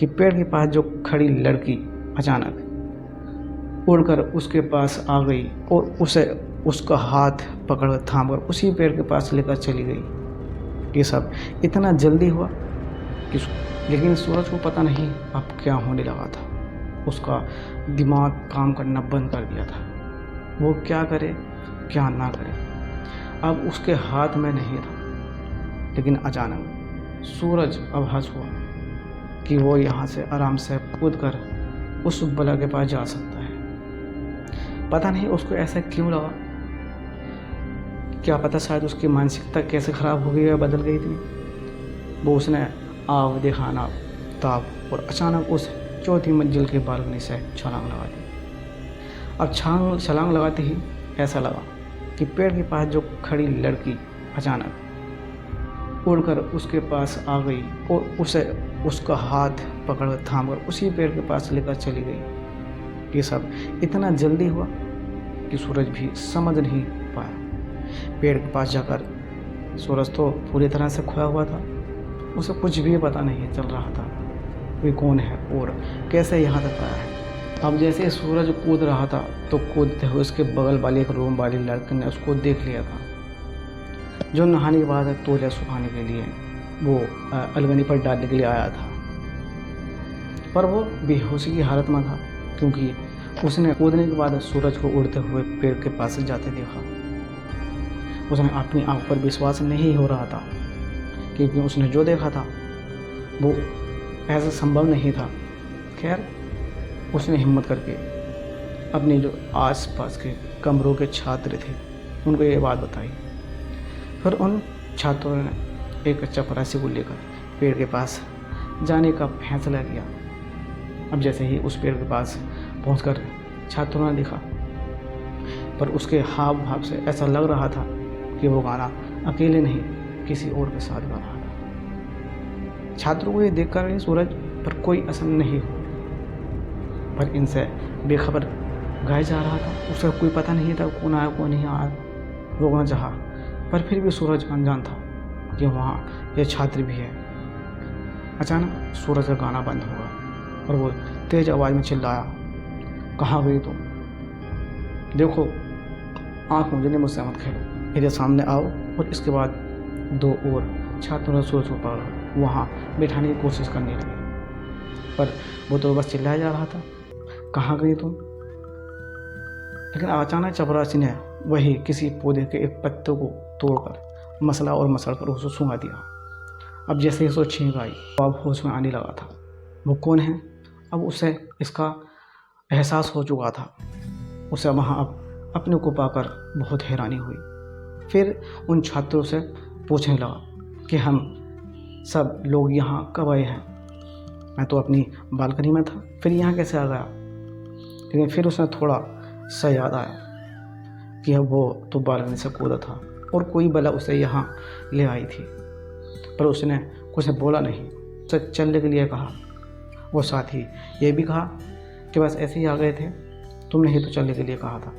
कि पेड़ के पास जो खड़ी लड़की अचानक उड़कर उसके पास आ गई और उसे उसका हाथ पकड़ थाम कर उसी पेड़ के पास लेकर चली गई। ये सब इतना जल्दी हुआ कि लेकिन सूरज को पता नहीं अब क्या होने लगा था। उसका दिमाग काम करना बंद कर दिया था। वो क्या करे क्या ना करे अब उसके हाथ में नहीं था। लेकिन अचानक सूरज आभास हुआ कि वो यहाँ से आराम से कूद कर उस बला के पास जा सकता है। पता नहीं उसको ऐसा क्यों लगा, क्या पता शायद उसकी मानसिकता कैसे ख़राब हो गई या बदल गई थी। वो उसने आव देखा ना ताब और अचानक उस चौथी मंजिल की बालकनी से छलांग लगा दी। अब छलांग लगाते ही ऐसा लगा कि पेड़ के पास जो खड़ी लड़की अचानक उड़कर उसके पास आ गई और उसे उसका हाथ पकड़ थाम कर उसी पेड़ के पास लेकर चली गई। ये सब इतना जल्दी हुआ कि सूरज भी समझ नहीं पाया। पेड़ के पास जाकर सूरज तो पूरी तरह से खोया हुआ था। उसे कुछ भी पता नहीं चल रहा था वे कौन है और कैसे यहाँ तक आया है। अब जैसे सूरज कूद रहा था तो कूदते हुए उसके बगल वाली एक रूम वाली लड़की ने उसको देख लिया था, जो नहाने के बाद तौलिया सुखाने के लिए वो अलगनी पर डालने के लिए आया था। पर वो बेहोशी की हालत में था क्योंकि उसने कूदने के बाद सूरज को उड़ते हुए पेड़ के पास जाते देखा। उसने अपनी आंख पर विश्वास नहीं हो रहा था क्योंकि उसने जो देखा था वो ऐसा संभव नहीं था। खैर उसने हिम्मत करके अपने जो आसपास के कमरों के छात्र थे उनको ये बात बताई। फिर उन छात्रों ने एक चपरासी को लेकर पेड़ के पास जाने का फैसला किया। अब जैसे ही उस पेड़ के पास पहुंचकर छात्रों ने देखा पर उसके हाव भाव से ऐसा लग रहा था कि वो गाना अकेले नहीं किसी और के साथ गा रहा था। छात्रों को ये देखकर सूरज पर कोई असर नहीं हुआ, पर इनसे बेखबर गाया जा रहा था। उसका कोई पता नहीं था कौन आया कौन नहीं आया। रोकना चाहा पर फिर भी सूरज अनजान था कि वहाँ ये छात्र भी है। अचानक सूरज का गाना बंद हुआ और वो तेज आवाज़ में चिल्लाया, कहाँ गई तुम? देखो आँख मुझे मुझसे मत खेलो, मेरे सामने आओ। और इसके बाद दो और छात्रों ने सूरज को पकड़ा वहाँ बैठाने की कोशिश करने लगे, पर वो तो बस चिल्लाया जा रहा था, कहाँ गई तुम? लेकिन अचानक चपरासी ने वही किसी पौधे के एक पत्ते को तोड़कर मसला और मसड़ कर उसे सूंघा दिया। अब जैसे ही उसे छींक आई अब होश में आने लगा था वो कौन है। अब उसे इसका एहसास हो चुका था। उसे वहाँ अब अपने को पाकर बहुत हैरानी हुई। फिर उन छात्रों से पूछने लगा कि हम सब लोग यहाँ कब आए हैं? मैं तो अपनी बालकनी में था, फिर यहाँ कैसे आ गया? लेकिन फिर उसने थोड़ा सा याद आया कि अब वो तो बालकनी से कूदा था और कोई बला उसे यहाँ ले आई थी, पर उसने कुछ बोला नहीं। उसे चलने के लिए कहा। वो साथ ही ये भी कहा कि बस ऐसे ही आ गए थे, तुमने ही तो चलने के लिए कहा था।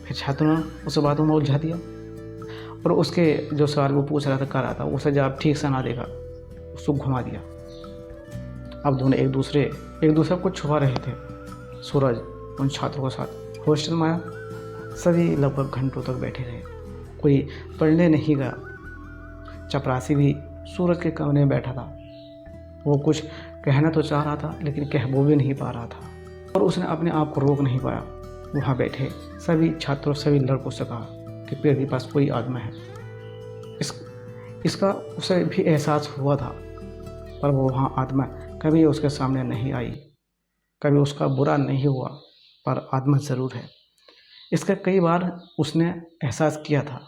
फिर छात्रों ने उस बातों में उलझा दिया और उसके जो सवाल वो पूछ रहा था कर रहा था उसे जब ठीक से ना देखा उसको घुमा दिया। अब दोनों एक दूसरे को छुपा रहे थे। सूरज उन छात्रों के साथ हॉस्टल में आया। सभी लगभग घंटों तक बैठे रहे, कोई पढ़ने नहीं गया। चपरासी भी सूरज के कमरे में बैठा था। वो कुछ कहना तो चाह रहा था लेकिन कह वो भी नहीं पा रहा था और उसने अपने आप को रोक नहीं पाया। वहाँ बैठे सभी छात्रों सभी लड़कों से कहा कि पेड़ के पास कोई आत्मा है। इसका उसे भी एहसास हुआ था, पर वो वहाँ आत्मा कभी उसके सामने नहीं आई, कभी उसका बुरा नहीं हुआ, पर आत्मा ज़रूर है। इसका कई बार उसने एहसास किया था।